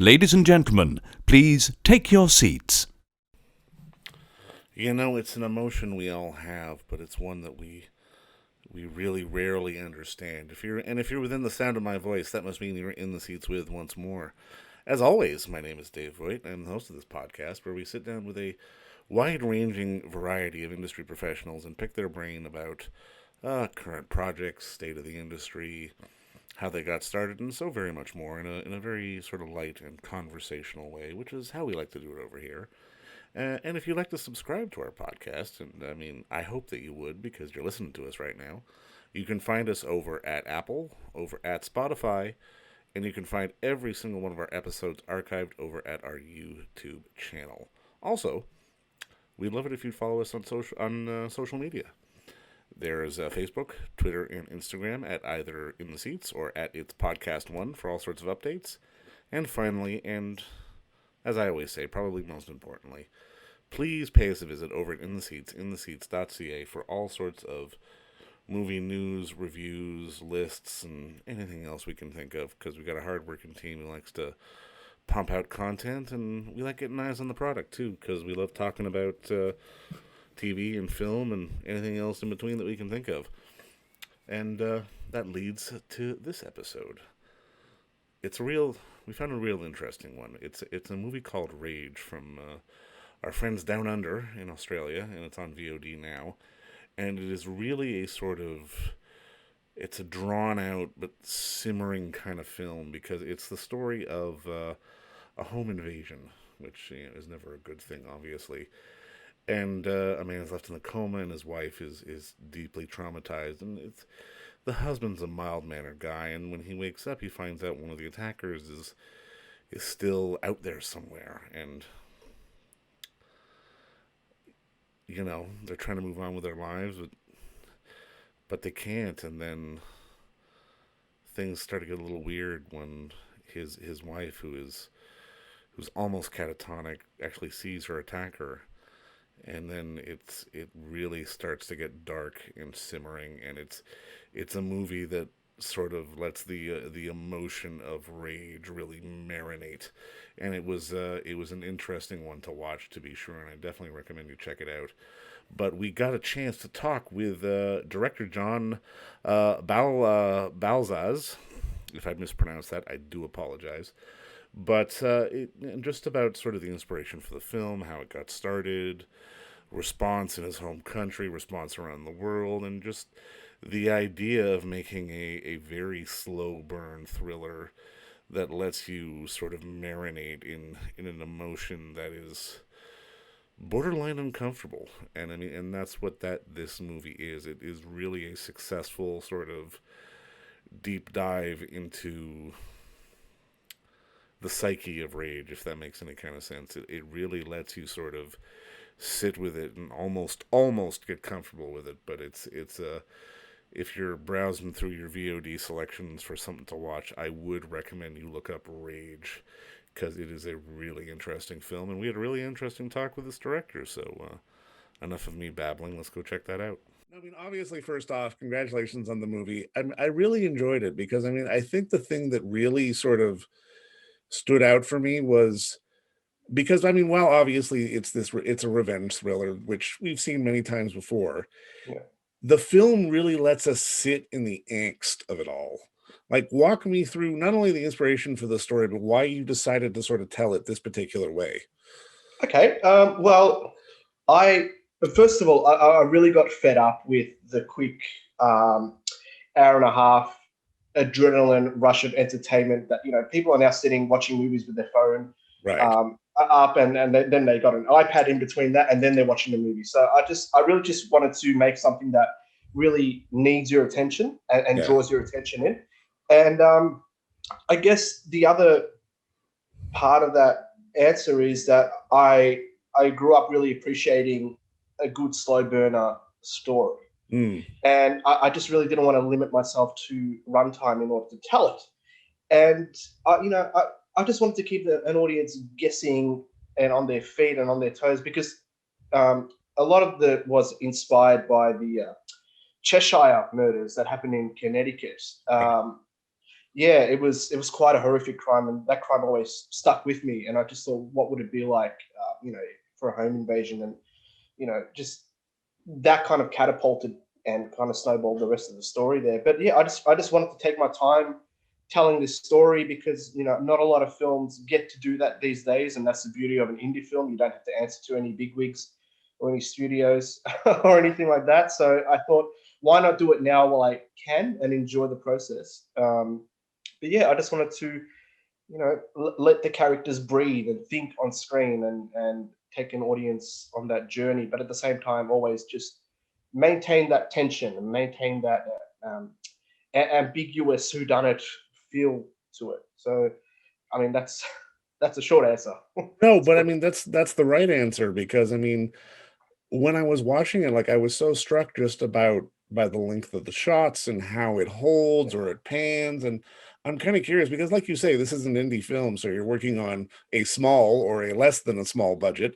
Ladies and gentlemen, please take your seats. You know, it's an emotion we all have, but it's one that we really rarely understand. If you're within the sound of my voice, that must mean you're in the seats with once more. As always, my name is Dave Voigt. I'm the host of this podcast where we sit down with a wide-ranging variety of industry professionals and pick their brain about current projects, state of the industry, how they got started, and so very much more in a very sort of light and conversational way, which is how we like to do it over here. And if you'd like to subscribe to our podcast, and I mean, I hope that you would because you're listening to us right now, you can find us over at Apple, over at Spotify, and you can find every single one of our episodes archived over at our YouTube channel. Also, we'd love it if you'd follow us on social media. There's Facebook, Twitter, and Instagram at either In the Seats or at It's Podcast One for all sorts of updates. And finally, and as I always say, probably most importantly, please pay us a visit over at In the Seats, intheseats.ca for all sorts of movie news, reviews, lists, and anything else we can think of, because we've got a hard-working team who likes to pump out content, and we like getting eyes on the product, too, because we love talking about TV and film and anything else in between that we can think of. And that leads to this episode. We found a real interesting one. It's a movie called Rage from our friends down under in Australia, and it's on VOD now. And it is really it's a drawn out but simmering kind of film because it's the story of a home invasion, which is never a good thing, obviously. And a man is left in a coma, and his wife is deeply traumatized. And the husband's a mild-mannered guy, and when he wakes up, he finds out one of the attackers is still out there somewhere. And, they're trying to move on with their lives, but they can't. And then things start to get a little weird when his wife, who's almost catatonic, actually sees her attacker. And then it really starts to get dark and simmering, and it's a movie that sort of lets the emotion of rage really marinate, and it was an interesting one to watch, to be sure, and I definitely recommend you check it out. But we got a chance to talk with director John Balazs. If I mispronounced that, I do apologize. But just about sort of the inspiration for the film, how it got started, response in his home country, response around the world, and just the idea of making a very slow burn thriller that lets you sort of marinate in an emotion that is borderline uncomfortable. And I mean, and that's what this movie is. It is really a successful sort of deep dive into the psyche of rage, if that makes any kind of sense. It really lets you sort of sit with it and almost get comfortable with it. But it's if you're browsing through your VOD selections for something to watch, I would recommend you look up Rage, because it is a really interesting film, and we had a really interesting talk with this director. So enough of me babbling. Let's go check that out. I mean, obviously, first off, congratulations on the movie. I really enjoyed it because, I mean, I think the thing that really sort of stood out for me was because, I mean, while obviously it's a revenge thriller, which we've seen many times before, Yeah. the film really lets us sit in the angst of it all. Like, walk me through not only the inspiration for the story, but why you decided to sort of tell it this particular way. Okay. Well, first of all, I really got fed up with the quick hour and a half adrenaline rush of entertainment that people are now sitting watching movies with their phone. Right. Up and then they got an iPad in between that, and then they're watching the movie. So I really just wanted to make something that really needs your attention and draws your attention in. And I guess the other part of that answer is that I grew up really appreciating a good slow burner story. And I just really didn't want to limit myself to runtime in order to tell it. And I just wanted to keep an audience guessing and on their feet and on their toes, because a lot of it was inspired by the Cheshire murders that happened in Connecticut. yeah, it was quite a horrific crime, and that crime always stuck with me. And I just thought, what would it be like, for a home invasion, and just that kind of catapulted and kind of snowballed the rest of the story there. But yeah, I just wanted to take my time telling this story, because not a lot of films get to do that these days, and that's the beauty of an indie film. You don't have to answer to any bigwigs or any studios or anything like that. So I thought, why not do it now while I can and enjoy the process? But yeah, I just wanted to let the characters breathe and think on screen, and take an audience on that journey, but at the same time always just maintain that tension and maintain that ambiguous whodunit feel to it. So I mean, that's a short answer. No, but I mean that's the right answer, because I mean, when I was watching it, like, I was so struck just about by the length of the shots and how it holds or it pans. And I'm kind of curious because, like you say, this is an indie film, so you're working on a small or a less than a small budget.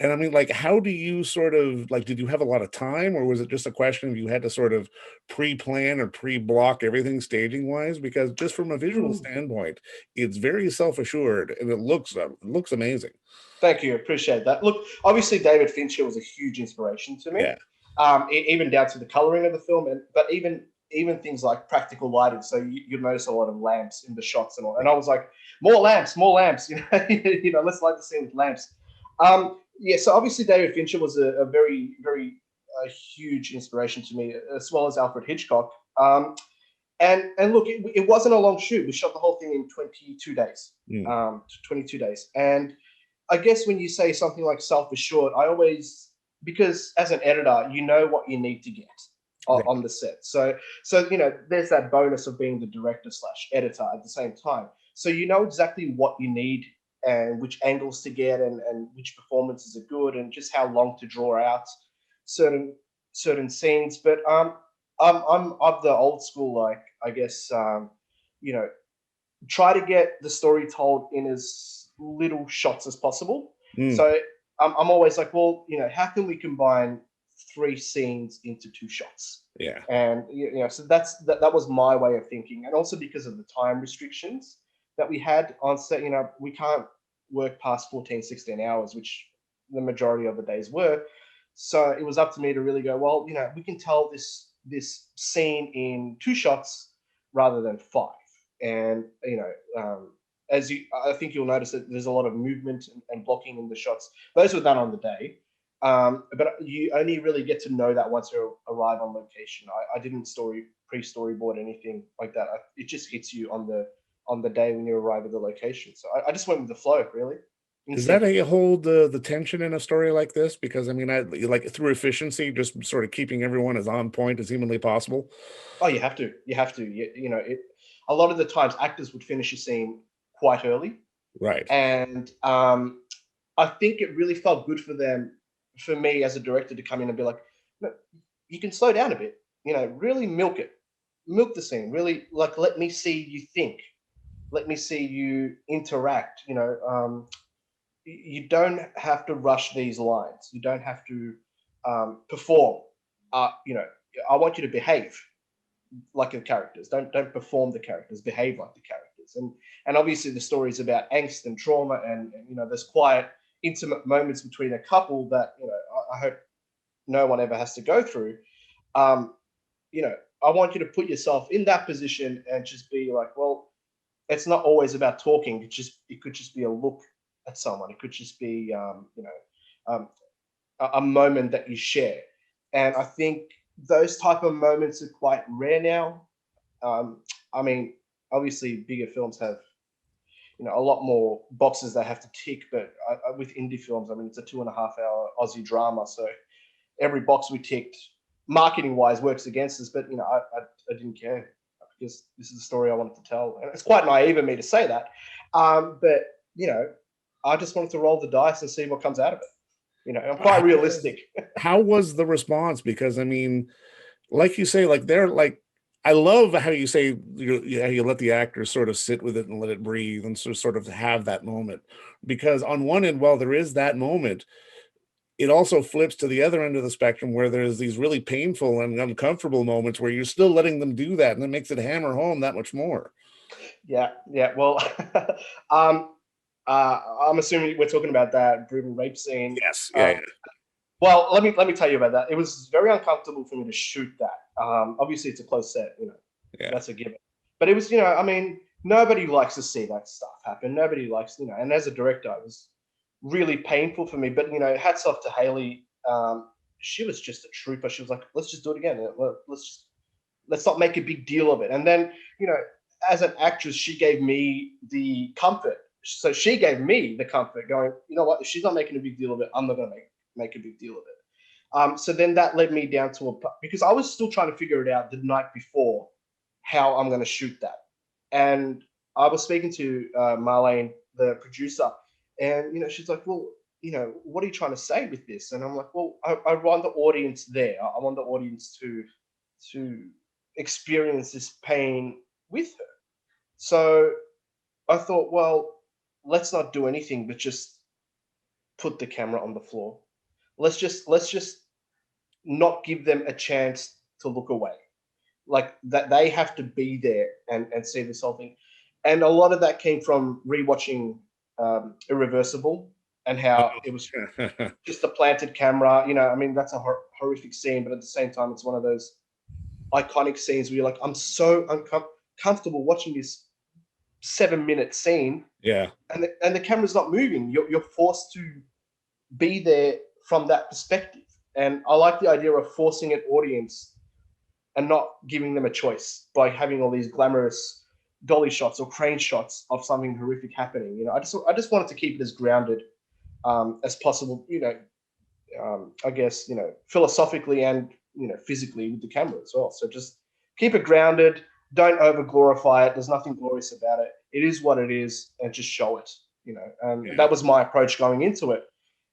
And I mean, like, how do you sort of like, did you have a lot of time, or was it just a question of you had to sort of pre-plan or pre-block everything staging wise? Because just from a visual standpoint, it's very self-assured and it looks amazing. Thank you, appreciate that. Look, obviously David Fincher was a huge inspiration to me, Yeah. even down to the coloring of the film, and but even things like practical lighting. So you'll notice a lot of lamps in the shots and all. And I was like, more lamps, more lamps. Let's light the scene with lamps. Yeah, so obviously David Fincher was a very very huge inspiration to me, as well as Alfred Hitchcock. And look, it wasn't a long shoot. We shot the whole thing in 22 days. Mm, 22 days, and I guess when you say something like self-assured, I always, because as an editor, you know what you need to get on right. the set. So there's that bonus of being the director slash editor at the same time. So you know exactly what you need, and which angles to get, and which performances are good, and just how long to draw out certain certain scenes. But I'm of the old school, like, I guess, you know try to get the story told in as little shots as possible. Mm, So I'm always like, well, how can we combine three scenes into two shots? yeah. And so that was my way of thinking, and also because of the time restrictions that we had on set. We can't work past 14, 16 hours, which the majority of the days were. So it was up to me to really go, well, we can tell this scene in two shots rather than five. And as I think you'll notice that there's a lot of movement and blocking in the shots. Those were done on the day, but you only really get to know that once you arrive on location. I didn't pre-storyboard anything like that. It just hits you on the day when you arrive at the location. So I just went with the flow, really. In Does that sync. how you hold the tension in a story like this? Because I mean, I like through efficiency, just sort of keeping everyone as on point as humanly possible. Oh, you have to. You have to. A lot of the times, actors would finish a scene quite early, Right. and I think it really felt good for them, for me as a director, to come in and be like, no, you can slow down a bit. Really milk it, milk the scene. Really, like, let me see you think, let me see you interact. You don't have to rush these lines. You don't have to perform. Uh, you know, I want you to behave like the characters. Don't perform the characters. Behave like the characters. And obviously the story is about angst and trauma, and there's quiet, intimate moments between a couple that I hope no one ever has to go through. Um, you know, I want you to put yourself in that position and just be like, well, it's not always about talking. It could just be a look at someone. It could just be um, a moment that you share. And I think those type of moments are quite rare now. Um, I mean, obviously, bigger films have a lot more boxes they have to tick, but with indie films, I mean, it's a 2.5 hour Aussie drama, so every box we ticked, marketing wise, works against us. But I didn't care, because this is the story I wanted to tell, and it's quite naive of me to say that, but I just wanted to roll the dice and see what comes out of it. I'm quite How was realistic. how was the response? Because I mean, like you say, like they're like, I love how you say you let the actors sort of sit with it and let it breathe and sort of have that moment. Because on one end, while there is that moment, it also flips to the other end of the spectrum where there's these really painful and uncomfortable moments where you're still letting them do that, and it makes it hammer home that much more. Yeah. Well, um, I'm assuming we're talking about that brutal rape scene. Yes. Yeah. Um, well, let me tell you about that. It was very uncomfortable for me to shoot that. Obviously, it's a close set, Yeah. that's a given. But it was, I mean, nobody likes to see that stuff happen. Nobody likes, and as a director, it was really painful for me. But hats off to Haley. She was just a trooper. She was like, let's just do it again. Let's not make a big deal of it. And then, you know, as an actress, she gave me the comfort. So she gave me the comfort, going, you know what? If she's not making a big deal of it, I'm not going to make a big deal of it. So then that led me down to because I was still trying to figure it out the night before how I'm going to shoot that. And I was speaking to Marlene, the producer, and she's like, well, what are you trying to say with this? And I'm like, well, I want the audience there. I want the audience to experience this pain with her. So I thought, well, let's not do anything but just put the camera on the floor. Let's just not give them a chance to look away. Like that they have to be there and see this whole thing. And a lot of that came from rewatching Irreversible and how it was just a planted camera. I mean, that's a horrific scene, but at the same time, it's one of those iconic scenes where you're like, I'm so uncomfortable watching this 7-minute scene, Yeah. and the camera's not moving. You're forced to be there from that perspective. And I like the idea of forcing an audience and not giving them a choice by having all these glamorous dolly shots or crane shots of something horrific happening. I just wanted to keep it as grounded as possible. I guess philosophically and physically with the camera as well. So just keep it grounded. Don't over glorify it. There's nothing glorious about it. It is what it is, and just show it. And Yeah. that was my approach going into it.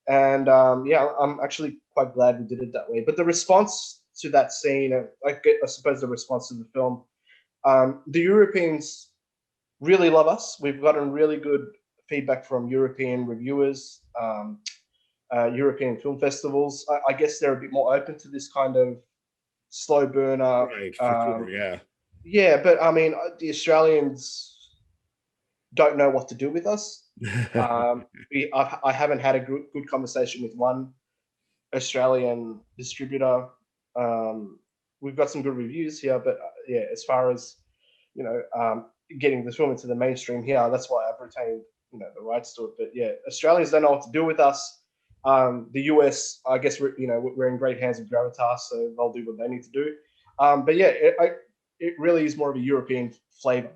And yeah, I'm actually quite glad we did it that way. But the response to that scene, I suppose the response to the film, the Europeans really love us. We've gotten really good feedback from European reviewers, European film festivals. I guess they're a bit more open to this kind of slow burner. Right. For sure. Yeah. Yeah, but I mean, the Australians don't know what to do with us. I haven't had a good conversation with one Australian distributor. We've got some good reviews here, but yeah, as far as getting the film into the mainstream here, that's why I've retained the rights to it. But yeah, Australians don't know what to do with us. The US, I guess we're in great hands with Gravitas, so they'll do what they need to do. But yeah, it really is more of a European flavor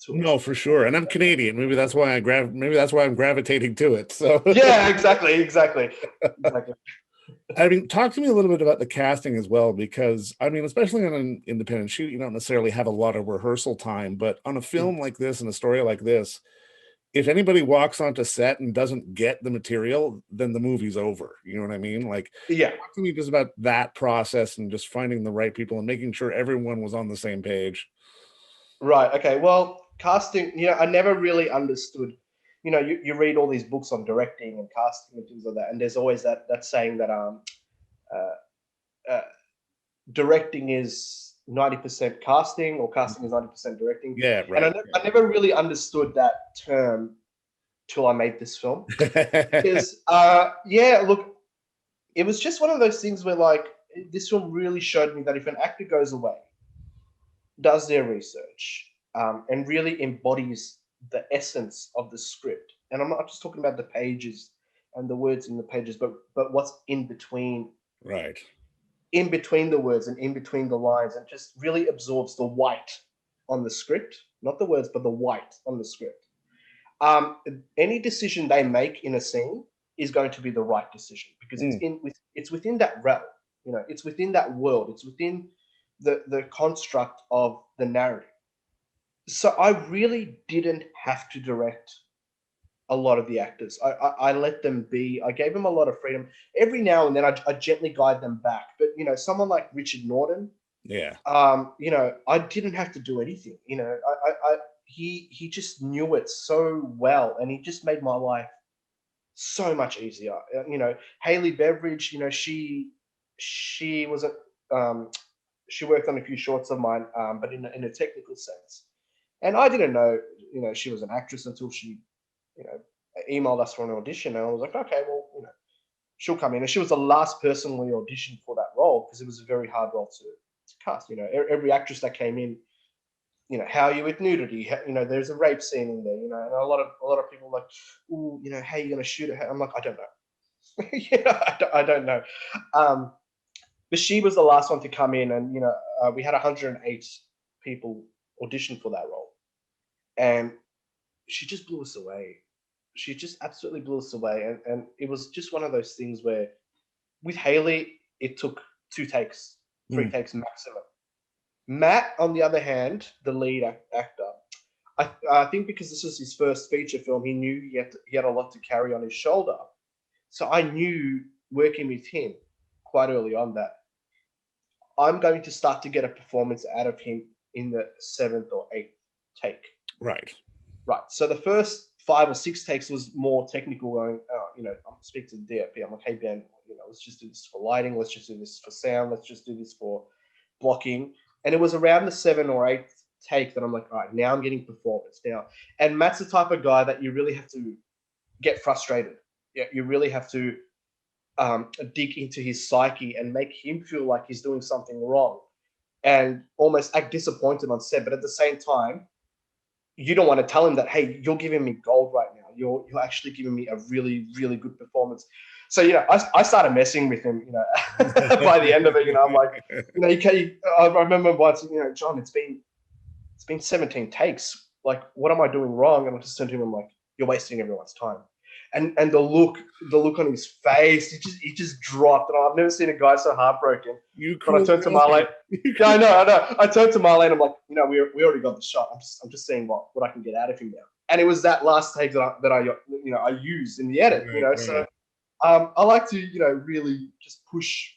to it. No, for sure. And I'm Canadian. Maybe that's why maybe that's why I'm gravitating to it. So yeah, exactly. I mean, talk to me a little bit about the casting as well, because I mean, especially on an independent shoot, you don't necessarily have a lot of rehearsal time, but on a film like this and a story like this, if anybody walks onto set and doesn't get the material, then the movie's over. You know what I mean? Like, Yeah. talk to me just about that process and just finding the right people and making sure everyone was on the same page. Right. Okay. Well, casting, I never really understood. You read all these books on directing and casting and things like that, and there's always that saying that uh, directing is 90% casting, or casting is 90% directing. Yeah, And right. I never really understood that term till I made this film, because yeah, look, it was just one of those things where like this film really showed me that if an actor goes away, does their research, and really embodies the essence of the script. And I'm not just talking about the pages and the words in the pages, but what's Right. in between the words and in between the lines, and just really absorbs the white on the script, not the words, but the white on the script. Any decision they make in a scene is going to be the right decision, because it's within that realm. It's within that world. It's within the construct of the narrative. So I really didn't have to direct a lot of the actors. I let them be. I gave them a lot of freedom. Every now and then, I gently guide them back. But someone like Richard Norton, Yeah. I didn't have to do anything. He just knew it so well, and he just made my life so much easier. Haley Beveridge, she was a she worked on a few shorts of mine, but in a technical sense. And I didn't know, she was an actress until she, you know, emailed us for an audition. And I was like, okay, well, she'll come in. And she was the last person we auditioned for that role because it was a very hard role to cast. Every actress that came in, how are you with nudity? There's a rape scene in there, and a lot of people are like, ooh, how are you going to shoot it? I'm like, I don't know. I don't know. But she was the last one to come in, and we had 108 people audition for that role, and she just blew us away. She just absolutely blew us away, and it was just one of those things where with Haley, it took 2 takes, 3 takes maximum. Matt, on the other hand, the lead actor, I think because this was his first feature film, he knew he had a lot to carry on his shoulder. So I knew working with him quite early on that I'm going to start to get a performance out of him in the 7th or 8th take. Right. So the first 5 or 6 takes was more technical. Going, I'm speaking to the DOP. I'm like, hey Ben, let's just do this for lighting. Let's just do this for sound. Let's just do this for blocking. And it was around the 7th or 8th take that I'm like, all right, now I'm getting performance now. And Matt's the type of guy that you really have to get frustrated. Yeah, you really have to dig into his psyche and make him feel like he's doing something wrong and almost act disappointed on set. But at the same time, you don't want to tell him that, hey, you're giving me gold right now. You're actually giving me a really, really good performance. So, I started messing with him, by the end of it, I'm like, I remember once, John, it's been 17 takes. Like, what am I doing wrong? And I just turned to him, I'm like, you're wasting everyone's time. And the look on his face, he just dropped. And I've never seen a guy so heartbroken. But I turned to Marlene. Yeah, I know. I turned to Marlene. I'm like, we already got the shot. I'm just seeing what I can get out of him now. And it was that last take that I used in the edit. Right. So I like to really just push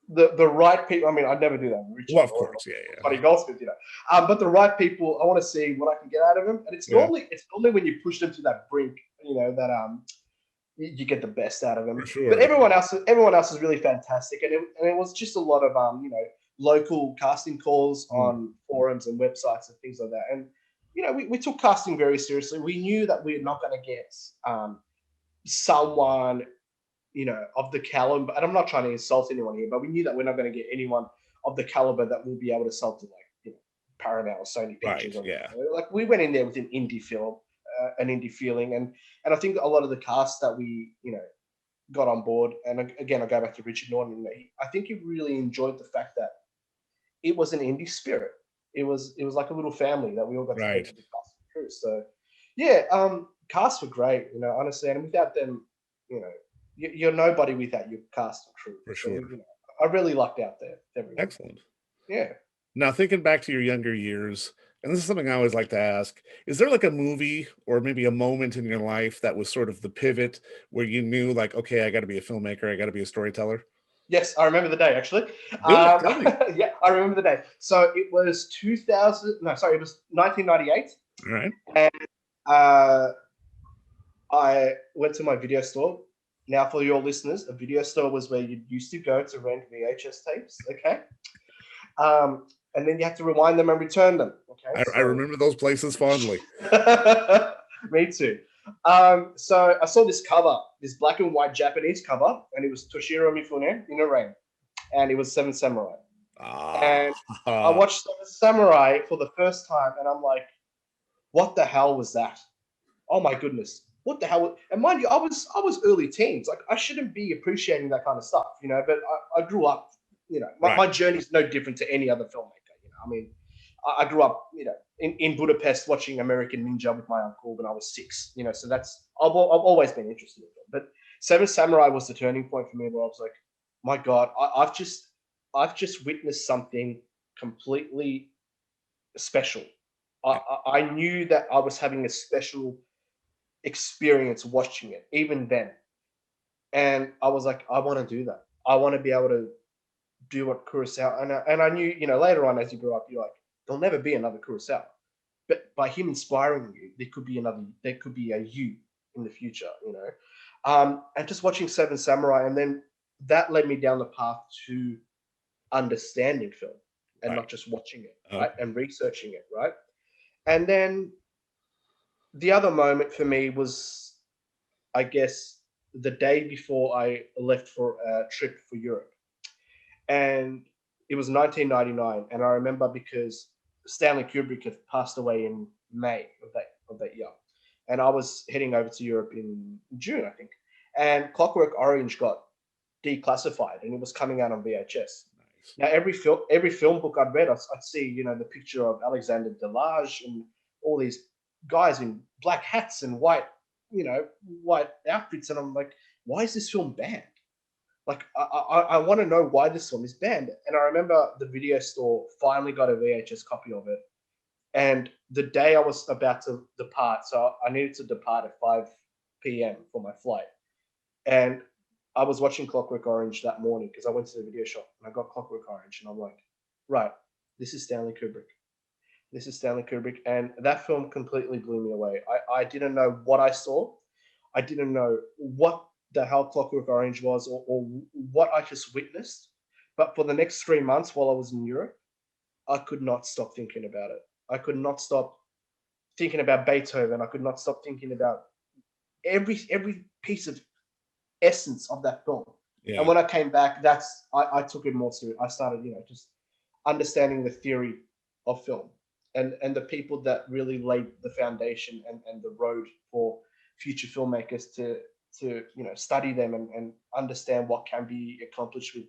the right people. I mean, I'd never do that. Richard, well, of course, yeah. Buddy Goldsmith, but the right people, I want to see what I can get out of them. And it's normally when you push them to that brink, that you get the best out of them. For sure. But everyone else is really fantastic, and it was just a lot of local casting calls on forums and websites and things like that. And we took casting very seriously. We knew that we're not going to get someone of the caliber, and I'm not trying to insult anyone here, but we knew that we're not going to get anyone of the caliber that will be able to sell to Paramount or Sony Pictures. Right, yeah. Like, we went in there with an indie film, an indie feeling, and I think a lot of the cast that we got on board, and again I go back to Richard Norton, I think he really enjoyed the fact that it was an indie spirit. It was like a little family that we all got together to cast and crew. So yeah, casts were great, honestly, and without them, you're nobody without your cast and crew. For sure. So, I really lucked out there. Everyone. Excellent. Yeah. Now, thinking back to your younger years, and this is something I always like to ask, is there like a movie or maybe a moment in your life that was sort of the pivot where you knew, like, okay, I got to be a filmmaker, I got to be a storyteller? Yes, I remember the day, actually. Tell me. Yeah, I remember the day. So it was it was 1998. All right. And I went to my video store. Now, for your listeners, a video store was where you used to go to rent VHS tapes, okay? And then you had to rewind them and return them, okay? I remember those places fondly. Me too. So I saw this cover, this black and white Japanese cover, and it was Toshiro Mifune in a rain, and it was Seven Samurai. And I watched Seven Samurai for the first time, and I'm like, what the hell was that? Oh my goodness. What the hell? And mind you, I was early teens. Like, I shouldn't be appreciating that kind of stuff, but I grew up, my journey is no different to any other filmmaker. I mean, I grew up, in Budapest watching American Ninja with my uncle when I was 6, so I've always been interested in it. But Seven Samurai was the turning point for me, where I was like, my God, I've just witnessed something completely special. I knew that I was having a special experience watching it, even then. And I was like, I want to do that. I want to be able to do what Kurosawa, and I knew, later on as you grow up, you're like, there'll never be another Kurosawa. But by him inspiring you, there could be a you in the future, and just watching Seven Samurai, and then that led me down the path to understanding film and not just watching it, right? And researching it, right? And then the other moment for me was, I guess, the day before I left for a trip for Europe. And it was 1999. And I remember because Stanley Kubrick had passed away in May of that year. And I was heading over to Europe in June, I think. And Clockwork Orange got declassified and it was coming out on VHS. Nice. Now, every film book I'd read, I'd see, the picture of Alexander Delage and all these guys in black hats and white outfits, and I'm like, why is this film banned? Like, I want to know why this film is banned. And I remember the video store finally got a VHS copy of it, and the day I was about to depart, so I needed to depart at 5 p.m. for my flight, and I was watching Clockwork Orange that morning because I went to the video shop and I got Clockwork Orange, and I'm like, right, this is Stanley Kubrick. This is Stanley Kubrick, and that film completely blew me away. I didn't know what I saw. I didn't know what the hell Clockwork Orange was, or what I just witnessed. But for the next 3 months while I was in Europe, I could not stop thinking about it. I could not stop thinking about Beethoven. I could not stop thinking about every piece of essence of that film. Yeah. And when I came back, I took it more serious. I started, just understanding the theory of film, and the people that really laid the foundation and the road for future filmmakers to study them and understand what can be accomplished with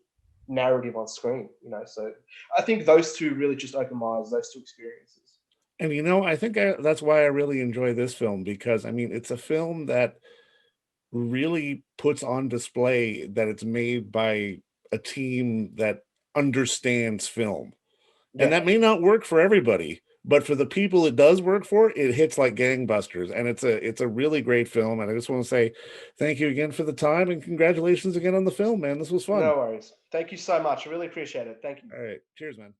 narrative on screen. So I think those two really just opened my eyes. Those two experiences. And I think that's why I really enjoy this film, because I mean, it's a film that really puts on display that it's made by a team that understands film. And Yeah. that may not work for everybody, but for the people it does work for, it hits like gangbusters. And it's a really great film. And I just want to say thank you again for the time, and congratulations again on the film, man. This was fun. No worries. Thank you so much. I really appreciate it. Thank you. All right. Cheers, man.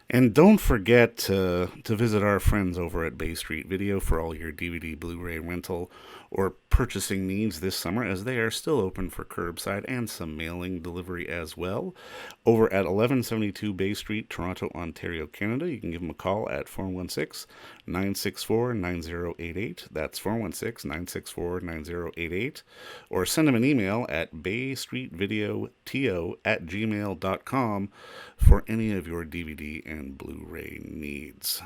And don't forget to visit our friends over at Bay Street Video for all your DVD, Blu-ray rental, or purchasing needs this summer, as they are still open for curbside and some mailing delivery as well. Over at 1172 Bay Street, Toronto, Ontario, Canada, you can give them a call at 416-964-9088. That's 416-964-9088. Or send them an email at baystreetvideoto@gmail.com for any of your DVD and Blu-ray needs.